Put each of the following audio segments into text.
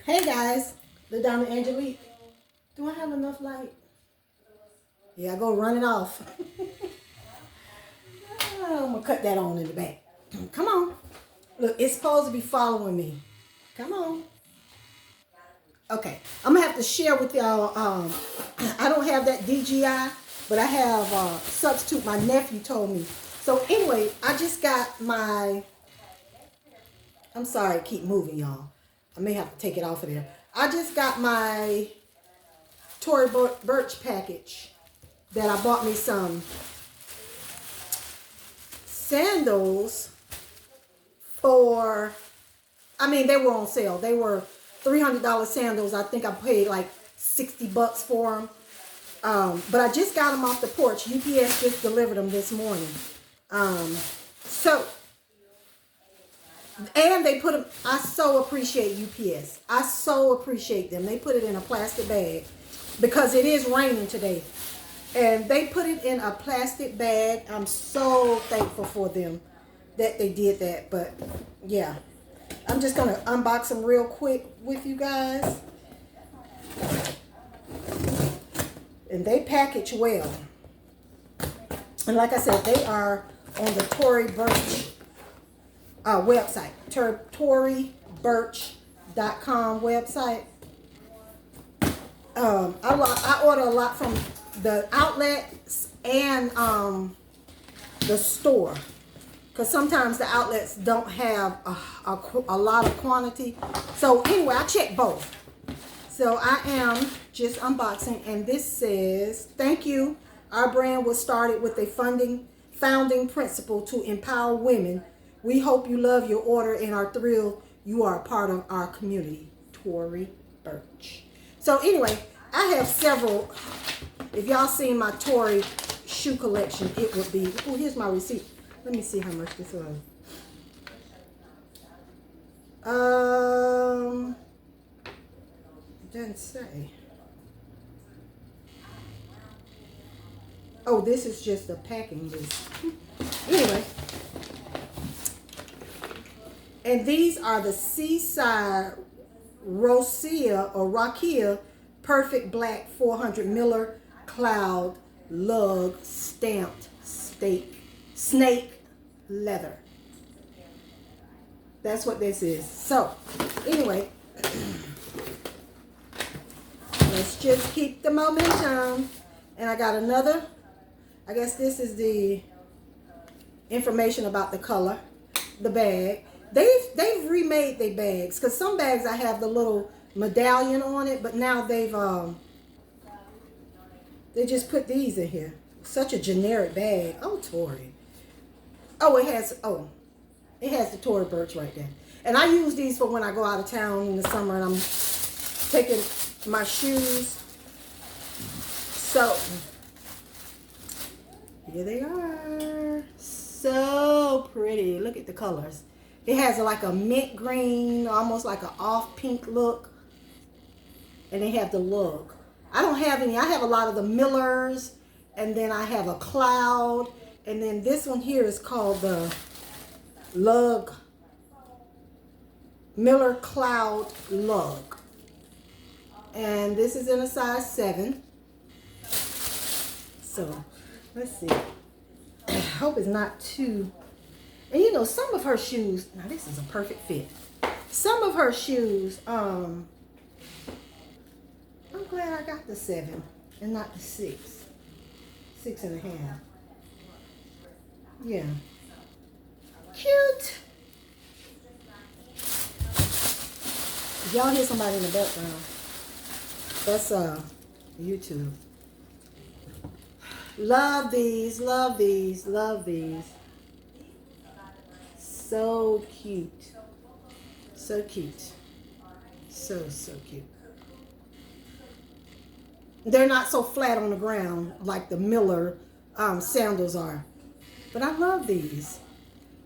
Hey guys, LaDonna Angelique. Do I have enough light? Yeah, I go running off. I'm gonna cut that on in the back. Come on. Look, it's supposed to be following me. Come on. Okay, I'm gonna have to share with y'all. I don't have that DJI, but I have substitute. My nephew told me. So anyway, I just got my. I'm sorry, I keep moving, y'all. I may have to take it off of there. I just got my Tory Burch package that I bought me some sandals for, they were on sale. They were $300 sandals. I think I paid like $60 for them. But I just got them off the porch. UPS just delivered them this morning. And they put them, I so appreciate UPS. I so appreciate them. They put it in a plastic bag because it is raining today. And they put it in a plastic bag. I'm so thankful for them that they did that. But yeah, I'm just going to unbox them real quick with you guys. And they package well. And like I said, they are on the Tory Burch website, ToryBurch.com website. I order a lot from the outlets and the store, because sometimes the outlets don't have a lot of quantity. So anyway, I check both. So I am just unboxing, and this says, "Thank you. Our brand was started with a founding principle to empower women. We hope you love your order and are thrilled you are a part of our community." Tory Burch. So anyway, I have several. If y'all seen my Tory shoe collection, it would be. Oh, here's my receipt. Let me see how much this was. It doesn't say. Oh, this is just a packing list. Anyway. And these are the Seaside Rakia Perfect Black 400 Miller Cloud Lug Stamped Snake Leather. That's what this is. So, anyway, let's just keep the momentum. And I got another. I guess this is the information about the color, the bag. They've remade their bags, because some bags I have the little medallion on it, but now they just put these in here. Such a generic bag. Oh, Tory. Oh, it has the Tory Burch right there. And I use these for when I go out of town in the summer and I'm taking my shoes. So here they are. So pretty. Look at the colors. It has like a mint green, almost like an off pink look. And they have the lug. I don't have any. I have a lot of the Millers. And then I have a cloud. And then this one here is called the Lug. Miller Cloud Lug. And this is in a size 7. So, let's see. I hope it's not too... And you know, some of her shoes, now this is a perfect fit. Some of her shoes, I'm glad I got the 7 and not the 6. 6.5. Yeah. Cute. If y'all hear somebody in the background, that's YouTube. Love these, love these, love these. So cute. So cute. So cute. They're not so flat on the ground like the Miller sandals are. But I love these.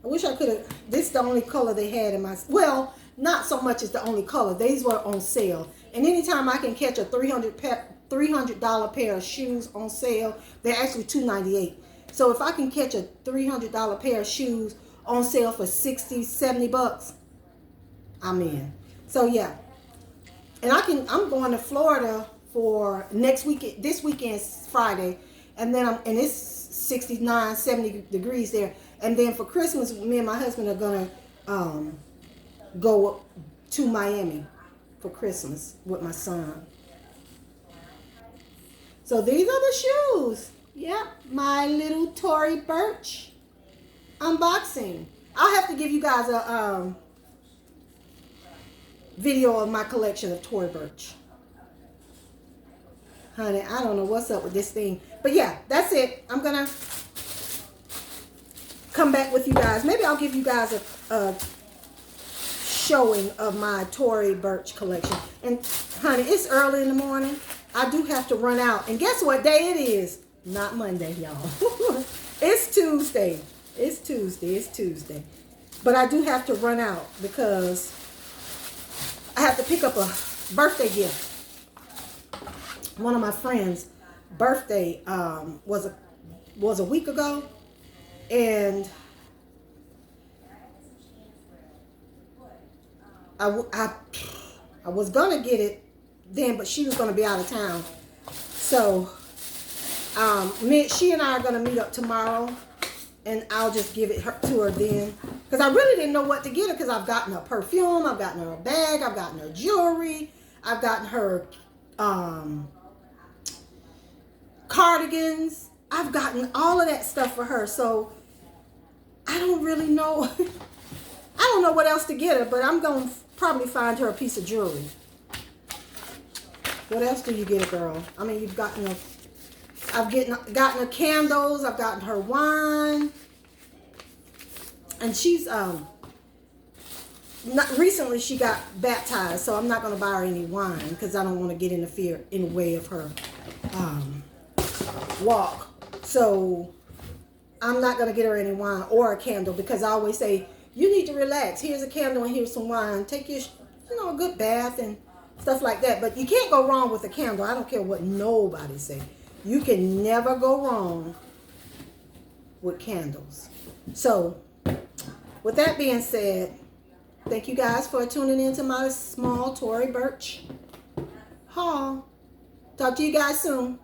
I wish I could have. This is the only color they had in my... Well, not so much as the only color. These were on sale. And anytime I can catch a $300 pair of shoes on sale, they're actually $298. So if I can catch a $300 pair of shoes on sale for $60, $70, I'm in. So yeah, And I'm going to Florida for next week. This weekend's Friday, and then and it's 69, 70 degrees there. And then for Christmas, me and my husband are gonna go to Miami for Christmas with my son. So these are the shoes. Yep, my little Tory Burch unboxing. I'll have to give you guys a video of my collection of Tory Burch. Honey, I don't know what's up with this thing. But yeah, that's it. I'm going to come back with you guys. Maybe I'll give you guys a showing of my Tory Burch collection. And honey, it's early in the morning. I do have to run out. And guess what day it is? Not Monday, y'all. It's Tuesday. It's Tuesday. It's Tuesday. But I do have to run out because I have to pick up a birthday gift. One of my friends' birthday was a week ago, and I was gonna get it then, but she was gonna be out of town. So she and I are gonna meet up tomorrow, and I'll just give it to her then. Because I really didn't know what to get her, because I've gotten her perfume, I've gotten her a bag, I've gotten her jewelry, I've gotten her cardigans. I've gotten all of that stuff for her. So I don't really know. I don't know what else to get her, but I'm going to probably find her a piece of jewelry. What else do you get a girl? I mean, you've gotten her. I've gotten her candles. I've gotten her wine. And she's recently she got baptized, so I'm not going to buy her any wine because I don't want to get in the way of her walk. So I'm not going to get her any wine or a candle, because I always say, you need to relax. Here's a candle and here's some wine. Take your, a good bath and stuff like that. But you can't go wrong with a candle. I don't care what nobody say. You can never go wrong with candles. So with that being said, thank you guys for tuning in to my small Tory Burch haul. Talk to you guys soon.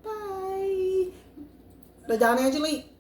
Bye. LaDonna Angelique.